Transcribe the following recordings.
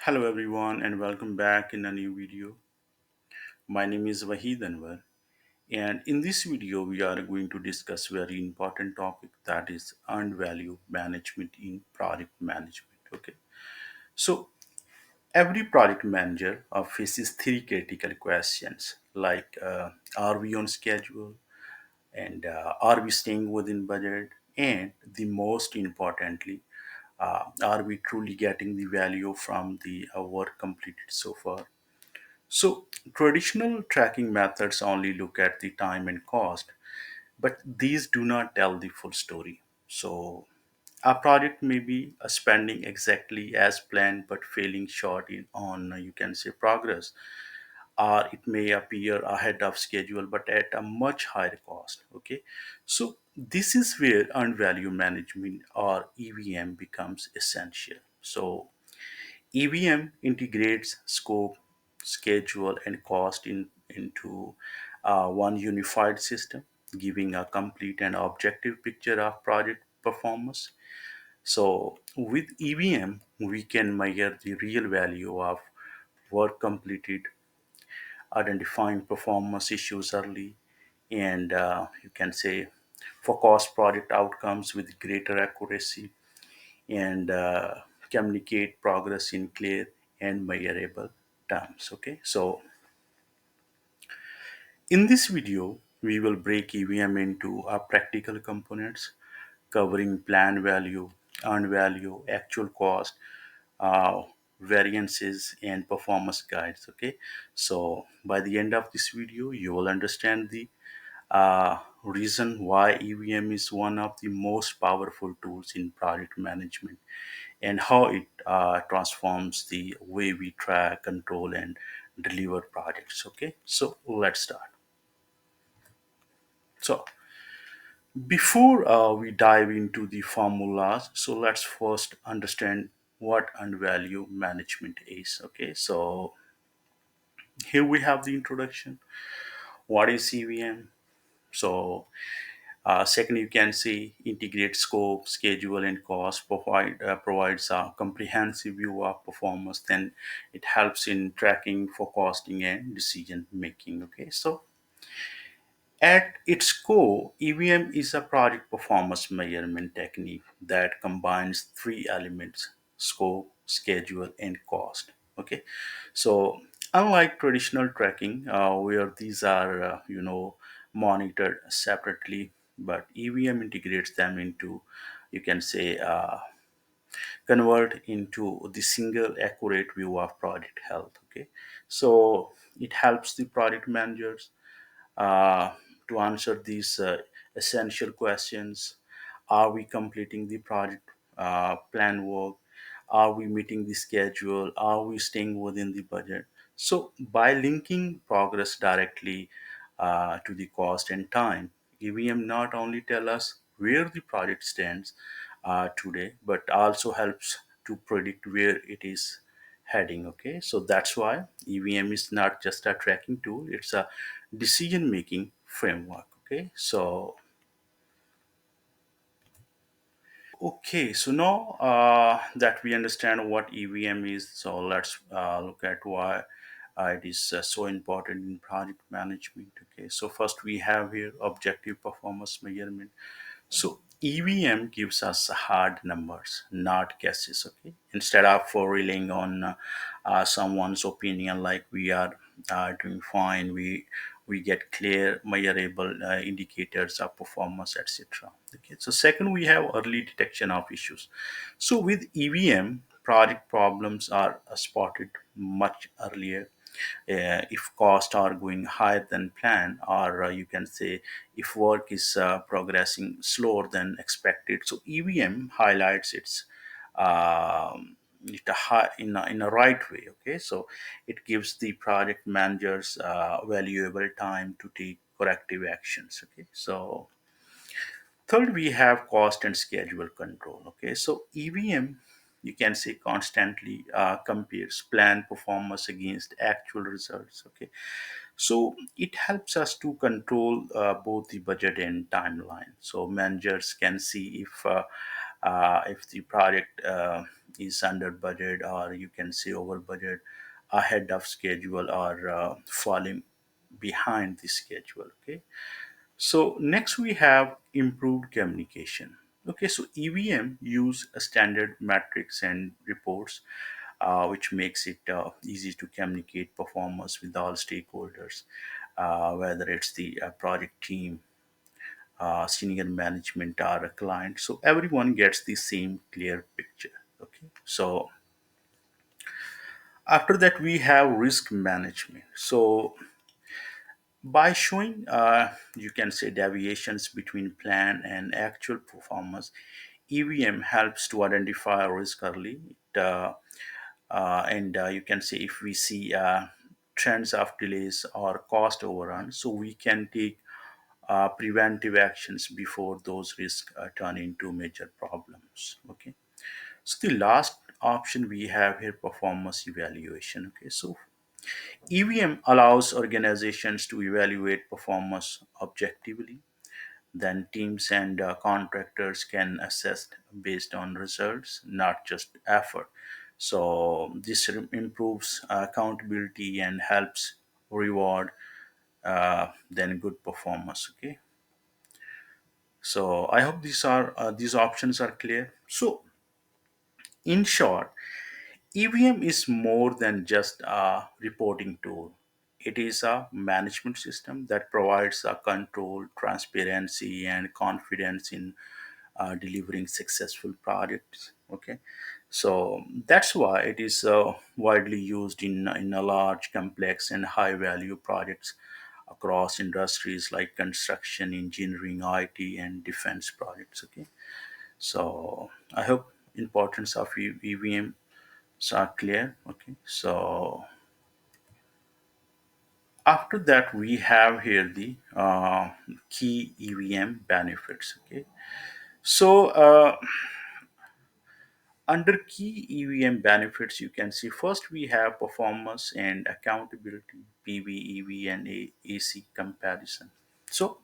Hello everyone and welcome back in a new video. My name is Wahid Anwar and in this video we are going to discuss very important topic that is earned value management in project management. Okay. So every project manager faces three critical questions like are we on schedule and are we staying within budget and the most importantly are we truly getting the value from the work completed so far. So, traditional tracking methods only look at the time and cost, but these do not tell the full story. So, a project may be spending exactly as planned but failing short on you can say progress, or it may appear ahead of schedule but at a much higher cost. Okay, so this is where earned value management or EVM becomes essential. So EVM integrates scope, schedule, and cost into one unified system, giving a complete and objective picture of project performance. So, with EVM, we can measure the real value of work completed, identifying performance issues early, and you can say forecast project outcomes with greater accuracy and communicate progress in clear and measurable terms. Okay, so in this video we will break EVM into practical components covering plan value, earned value, actual cost, uh, variances and performance guides. Okay, so by the end of this video you will understand the reason why EVM is one of the most powerful tools in project management and how it transforms the way we track, control, and deliver projects. Okay, so let's start. So before we dive into the formulas, so let's first understand what earned value management is. Okay, so here we have the introduction. What is EVM? So second, you can see integrate scope, schedule, and cost. Provides a comprehensive view of performance. Then it helps in tracking, forecasting, and decision making. Okay, so at its core, EVM is a project performance measurement technique that combines three elements: scope, schedule, and cost. Okay, so unlike traditional tracking, where these are monitored separately, but EVM integrates them into you can say convert into the single accurate view of project health. Okay, so it helps the project managers uh, to answer these essential questions. Are we completing the project plan work? Are we meeting the schedule? Are we staying within the budget? So, by linking progress directly to the cost and time, EVM not only tell us where the project stands today, but also helps to predict where it is heading. Okay, so that's why EVM is not just a tracking tool, it's a decision making framework. Okay, so now that we understand what EVM is, so let's look at why it is so important in project management. Okay, so first we have here objective performance measurement. So EVM gives us hard numbers, not guesses. Okay, instead of relying on someone's opinion, like we are doing fine, we get clear, measurable indicators of performance, etc. Okay, so second we have early detection of issues. So with EVM, project problems are spotted much earlier if costs are going higher than planned, or you can say if work is progressing slower than expected. So EVM highlights it in a right way. Okay, so it gives the project managers valuable time to take corrective actions. Okay, so third, we have cost and schedule control. Okay, so EVM, you can say constantly compares plan performance against actual results. Okay, so it helps us to control both the budget and timeline. So managers can see if if the project is under budget, or you can say over budget, ahead of schedule, or falling behind the schedule. Okay, so next we have improved communication. Okay, so EVM use a standard metrics and reports, which makes it easy to communicate performance with all stakeholders, whether it's the project team, senior management, or a client. So everyone gets the same clear picture. Okay, so after that we have risk management. So by showing, you can say, deviations between plan and actual performance, EVM helps to identify risk early. And you can say if we see trends of delays or cost overrun, so we can take preventive actions before those risks turn into major problems. Okay, so the last option we have here, performance evaluation. Okay, so EVM allows organizations to evaluate performance objectively. Then teams and contractors can assess based on results, not just effort. So this improves accountability and helps reward then good performance. Okay, so I hope these options are clear. So in short, EVM is more than just a reporting tool. It is a management system that provides a control, transparency, and confidence in delivering successful products. Okay, so that's why it is widely used in a large, complex, and high-value projects across industries like construction, engineering, IT, and defense projects. Okay, so I hope importance of EVM are clear. Okay, so after that we have here the key EVM benefits. Okay, so under key EVM benefits, you can see first we have performance and accountability, PV, and AC comparison. So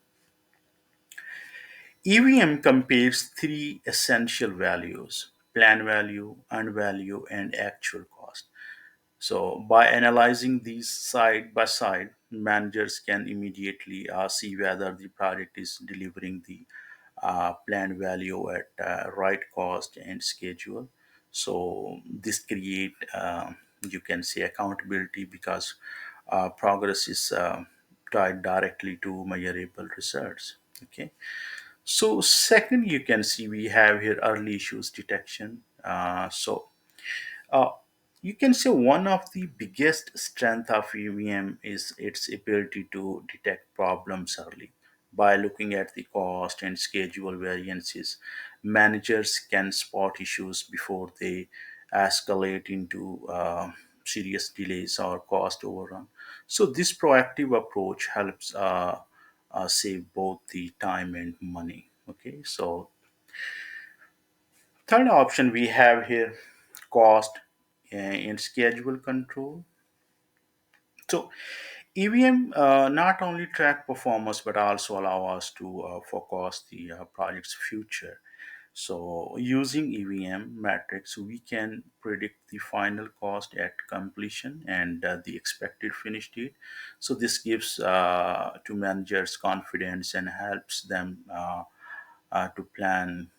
EVM compares three essential values: plan value, earned value, and actual cost. So, by analyzing these side by side, managers can immediately see whether the project is delivering the planned value at right cost and schedule. So, this create, you can say, accountability, because progress is tied directly to measurable results. Okay. So, second, you can see we have here early issues detection. Uh, you can say one of the biggest strength of EVM is its ability to detect problems early. By looking at the cost and schedule variances, managers can spot issues before they escalate into serious delays or cost overrun. So this proactive approach helps save both the time and money. Okay, so third option we have here, cost and schedule control. So EVM not only track performance but also allow us to forecast the project's future. So using EVM metrics, we can predict the final cost at completion and the expected finish date. So this gives to managers confidence and helps them to plan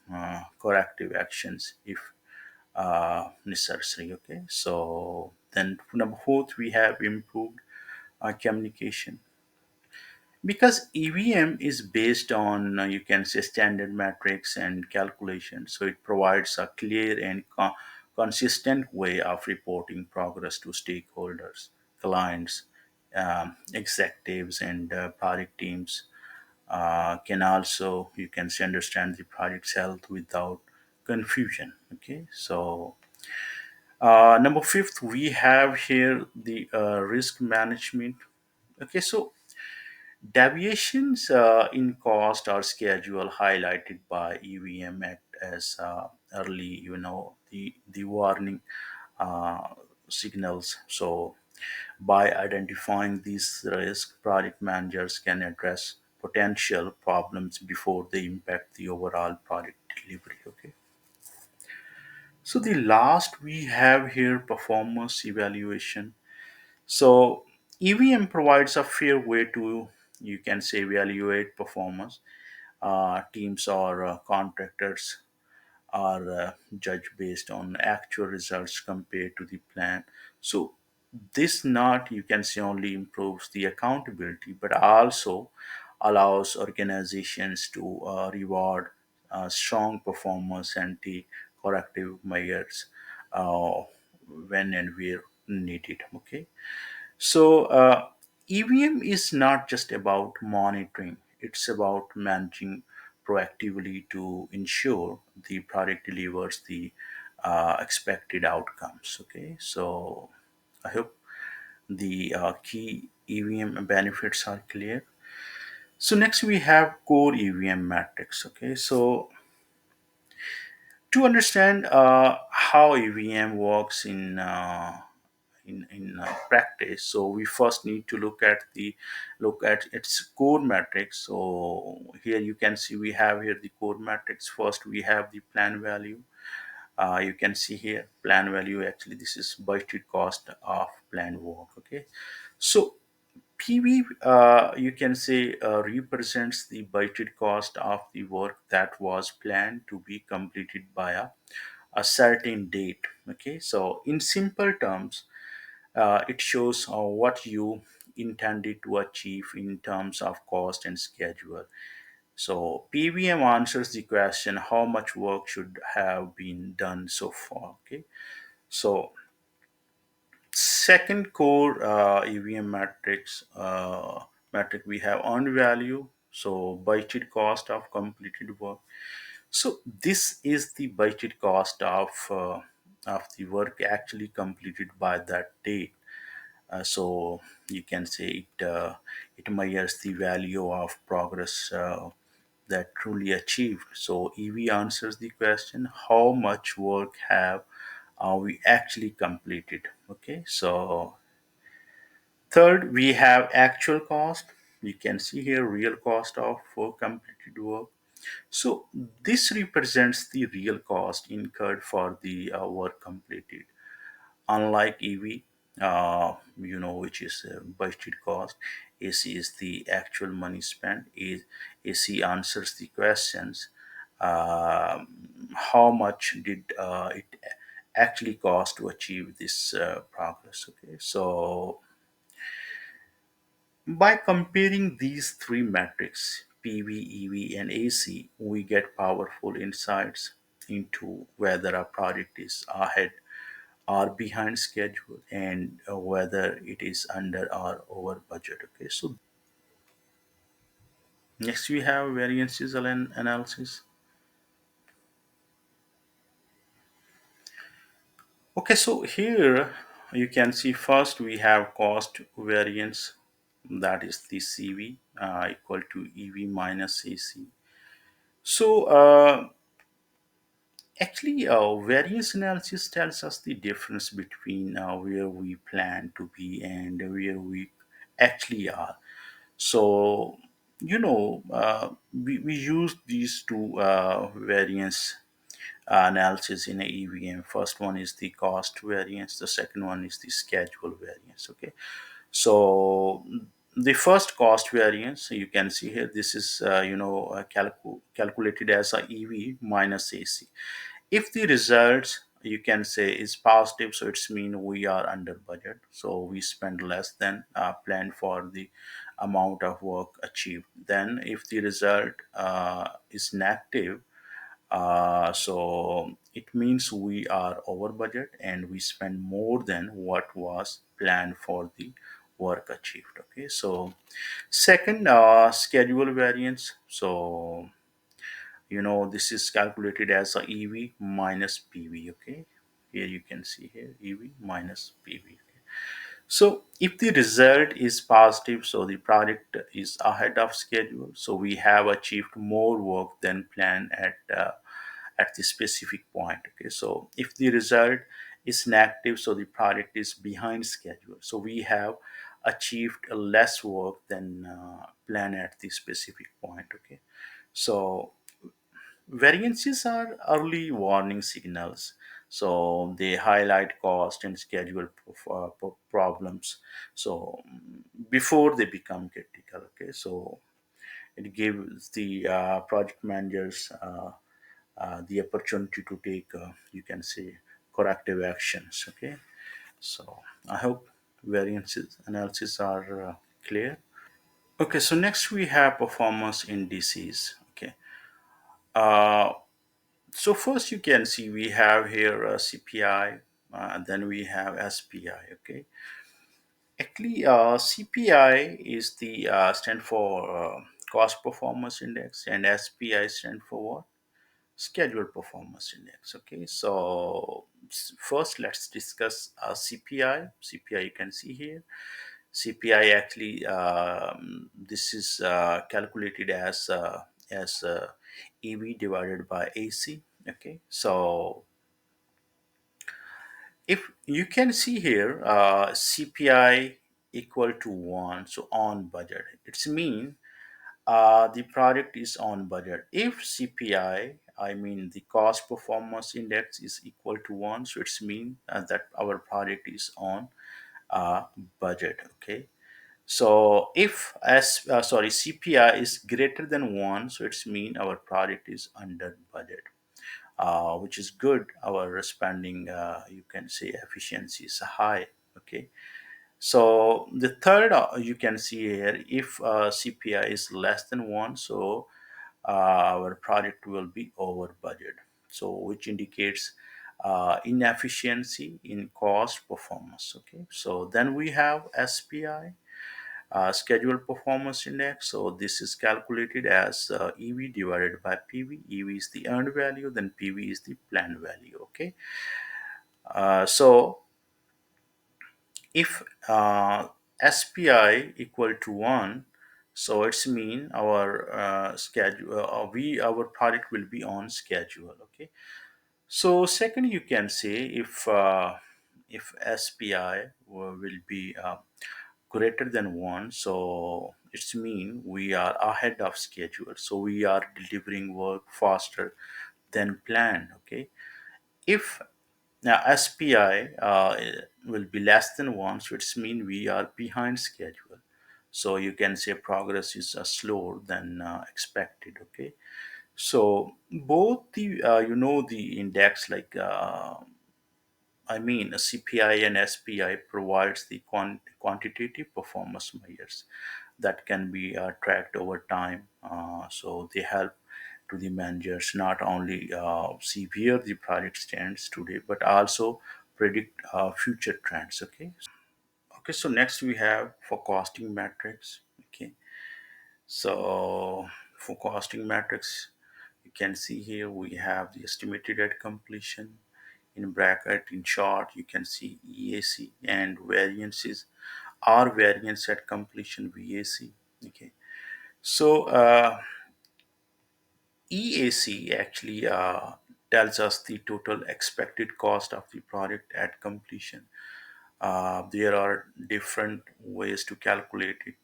corrective actions if necessary. Okay, so then number fourth we have improved communication, because EVM is based on, you can say, standard metrics and calculations. So it provides a clear and consistent way of reporting progress to stakeholders, clients, executives, and project teams. Can also, you can say, understand the project's health without confusion. Okay, so number fifth, we have here the risk management. Okay, so deviations in cost or schedule highlighted by EVM act as early, the warning uh, signals. So by identifying these risks, project managers can address potential problems before they impact the overall project delivery. Okay. So the last we have here performance evaluation. So EVM provides a fair way to, you can say, evaluate performance. Teams or contractors are judged based on actual results compared to the plan. So this not, you can say, only improves the accountability but also allows organizations to reward strong performance and take corrective measures uh, when and where needed. Okay, so EVM is not just about monitoring, it's about managing proactively to ensure the product delivers the expected outcomes. Okay, so I hope the key EVM benefits are clear. So next we have core EVM metrics. Okay, so to understand how EVM works in practice, so we first need to look at its core metrics. So here you can see we have here the core metrics. First we have the plan value. You can see here plan value, actually this is budgeted cost of planned work. Okay, so PV, you can say, represents the budgeted cost of the work that was planned to be completed by a certain date. Okay, so in simple terms, it shows what you intended to achieve in terms of cost and schedule. So PVM answers the question how much work should have been done so far. Okay, so second core EVM metric we have earned value. So budgeted cost of completed work. So this is the budgeted cost of the work actually completed by that date. So you can say it measures the value of progress that truly achieved. So EV answers the question how much work have we actually completed. Okay, so third we have actual cost. You can see here real cost of completed work. So this represents the real cost incurred for the work completed. Unlike EV, which is budgeted cost, AC is the actual money spent. AC answers the questions: how much did it actually cost to achieve this progress? Okay, so by comparing these three metrics, PV, EV, and AC, we get powerful insights into whether a project is ahead or behind schedule and whether it is under or over budget. Okay, so next we have variances analysis. Okay, so here you can see first we have cost variance, that is the CV equal to EV minus AC. So actually, variance analysis tells us the difference between where we plan to be and where we actually are. So, we use these two variance analysis in a EVM. First one is the cost variance, the second one is the schedule variance. Okay, so the first cost variance you can see here, this is calculated as a EV minus AC. If the results you can say is positive, so it's mean we are under budget, so we spend less than planned for the amount of work achieved. Then if the result is negative, so it means we are over budget and we spend more than what was planned for the work achieved. Okay, so second, schedule variance. So this is calculated as a EV minus PV. Okay, here you can see here EV minus PV. So if the result is positive, so the project is ahead of schedule, so we have achieved more work than planned at the specific point. Okay, so if the result is negative, so the project is behind schedule, so we have achieved less work than planned at the specific point. Okay, so variances are early warning signals. So they highlight cost and schedule problems. So before they become critical. Okay, so it gives the project managers the opportunity to take, you can say, corrective actions. Okay, so I hope variances analysis are clear. Okay, so next we have performance indices. Okay, uh, so first you can see we have here CPI, then we have SPI. Okay, actually, CPI is the stand for cost performance index, and SPI stand for what? Scheduled performance index. Okay, so first let's discuss CPI. CPI you can see here. CPI actually, this is calculated as EV divided by AC. Okay, so if you can see here, CPI equal to 1, so on budget. It's mean the product is on budget. If CPI, I mean the cost performance index, is equal to 1, so it's mean that our product is on budget. Okay, so if CPI is greater than 1, so it's mean our product is under budget, which is good. Our spending, you can say, efficiency is high. Okay, so the third, you can see here, if CPI is less than 1, so our project will be over budget, so which indicates inefficiency in cost performance. Okay, so then we have SPI, scheduled performance index. So this is calculated as EV divided by PV. EV is the earned value, then PV is the planned value. Okay, so if SPI equal to 1, so it's mean our schedule, we our project will be on schedule. Okay, so second, you can say, if SPI will be greater than 1, so it's mean we are ahead of schedule, so we are delivering work faster than planned. Okay, if now SPI will be less than 1, so it's mean we are behind schedule, so you can say progress is slower than expected. Okay, so both the the index, like I mean CPI and SPI provides the quantitative performance measures that can be tracked over time. So they help to the managers not only see where the project stands today, but also predict future trends. Okay. Okay. So next we have for costing metrics. Okay. So for costing metrics, you can see here we have the estimated at completion. In bracket, in short, you can see EAC, and variances are variance at completion, VAC. Okay. So EAC actually tells us the total expected cost of the project at completion. There are different ways to calculate it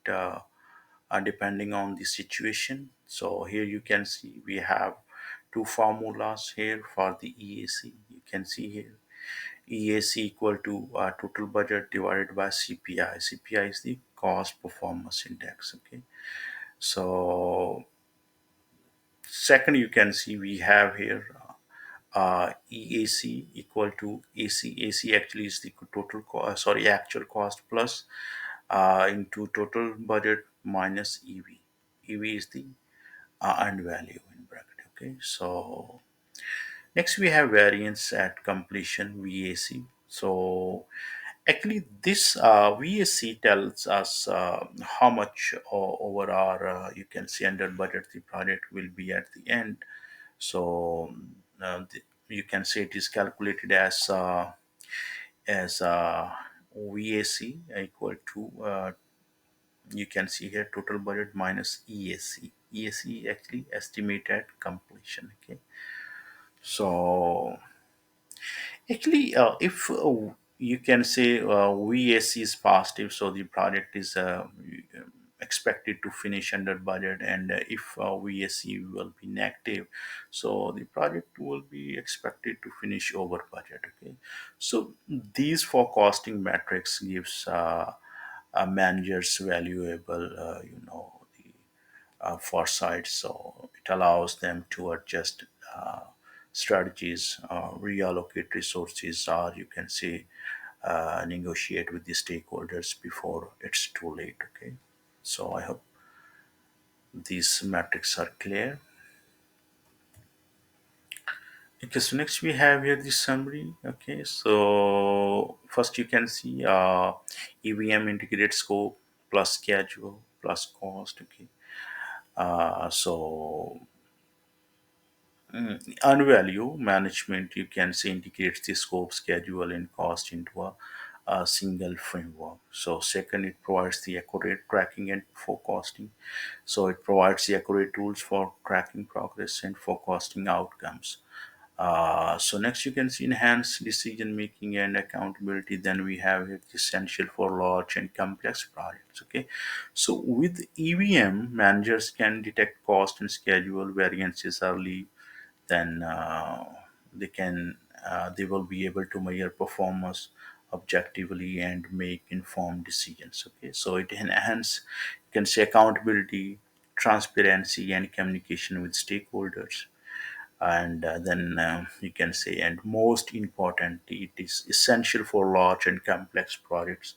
depending on the situation. So here you can see we have two formulas here for the EAC. You can see here EAC equal to total budget divided by CPI. CPI is the cost performance index. Okay. So second, you can see we have here EAC equal to AC. AC actually is the total sorry, actual cost plus into total budget minus EV. EV is the earned value in bracket. Okay, so next we have variance at completion, VAC. So actually this VAC tells us how much over our you can see under budget the project will be at the end. So you can say it is calculated as VAC equal to you can see here total budget minus EAC. EAC actually estimated completion. Okay, so actually if you can say VAC is positive, so the project is expected to finish under budget, and if VSE will be negative, so the project will be expected to finish over budget. Okay, so these forecasting metrics gives managers valuable, the foresight. So it allows them to adjust strategies, reallocate resources, or you can say negotiate with the stakeholders before it's too late. Okay, so I hope these metrics are clear. Okay, so next we have here the summary. Okay, so first you can see EVM integrated scope plus schedule plus cost. Okay, so on value management, you can say integrates the scope, schedule, and cost into a single framework. So second, it provides the accurate tracking and forecasting. So it provides the accurate tools for tracking progress and forecasting outcomes. So next you can see enhanced decision making and accountability. Then we have it essential for large and complex projects. Okay, so with EVM, managers can detect cost and schedule variances early. Then they will be able to measure performance objectively and make informed decisions. Okay, so it enhance, you can say, accountability, transparency, and communication with stakeholders. And then you can say, and most importantly, it is essential for large and complex projects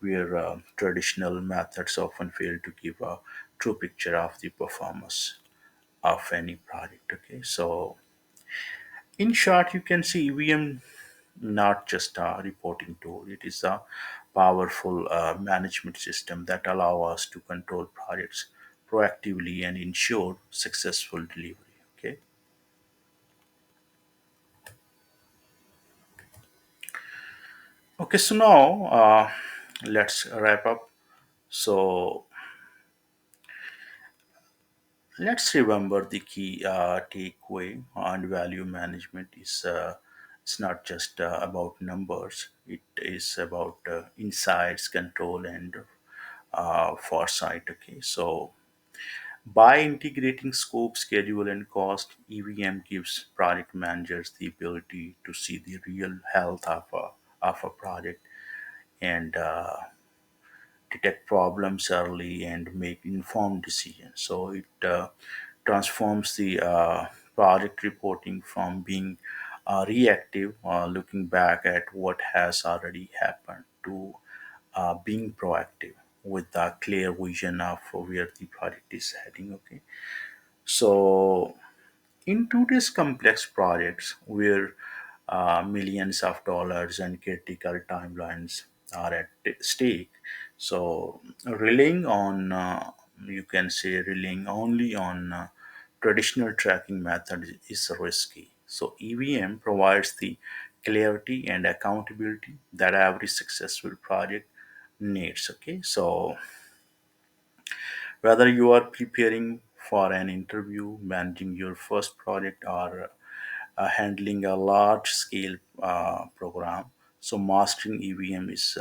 where traditional methods often fail to give a true picture of the performance of any project. Okay, so in short, you can see EVM not just a reporting tool; it is a powerful management system that allow us to control projects proactively and ensure successful delivery. Okay. Okay. So now let's wrap up. So let's remember the key takeaway on value management is it's not just about numbers. It is about insights, control, and foresight. Okay, so by integrating scope, schedule, and cost, EVM gives project managers the ability to see the real health of a project and detect problems early and make informed decisions. So it transforms the project reporting from being reactive, looking back at what has already happened, to being proactive with a clear vision of where the project is heading. Okay, so in today's complex projects, where millions of dollars and critical timelines are at stake, so relying on, you can say, relying only on traditional tracking methods is risky. So EVM provides the clarity and accountability that every successful project needs. Okay, so whether you are preparing for an interview, managing your first project, or handling a large scale program, so mastering EVM is,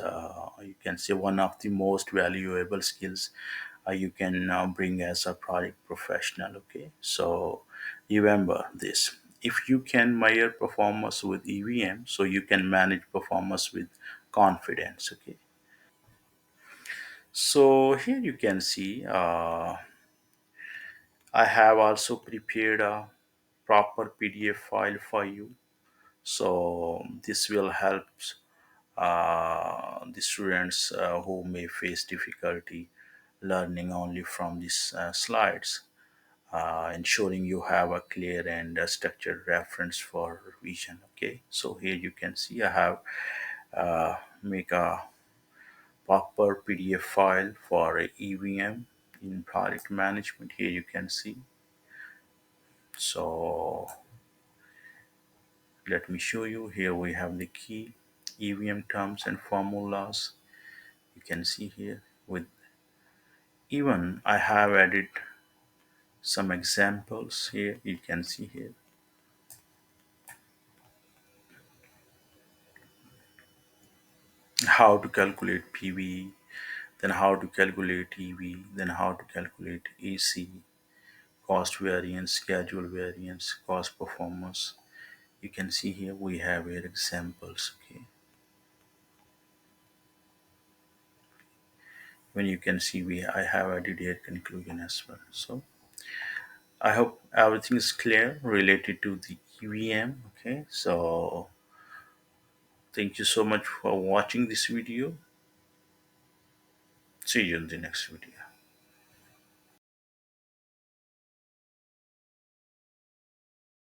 you can say, one of the most valuable skills you can bring as a project professional. Okay, so remember this: if you can measure performance with EVM, so you can manage performance with confidence. Okay, so here you can see. I have also prepared a proper PDF file for you. So this will help the students who may face difficulty learning only from these slides, ensuring you have a clear and structured reference for revision. Okay, so here you can see I have make a proper PDF file for a EVM in project management. Here you can see. So let me show you. Here we have the key EVM terms and formulas. You can see here, with even I have added some examples here. You can see here how to calculate PV, then how to calculate EV, then how to calculate AC, cost variance, schedule variance, cost performance. You can see here we have here examples. Okay, when you can see we I have added here conclusion as well. So I hope everything is clear related to the EVM. Okay, so thank you so much for watching this video. See you in the next video.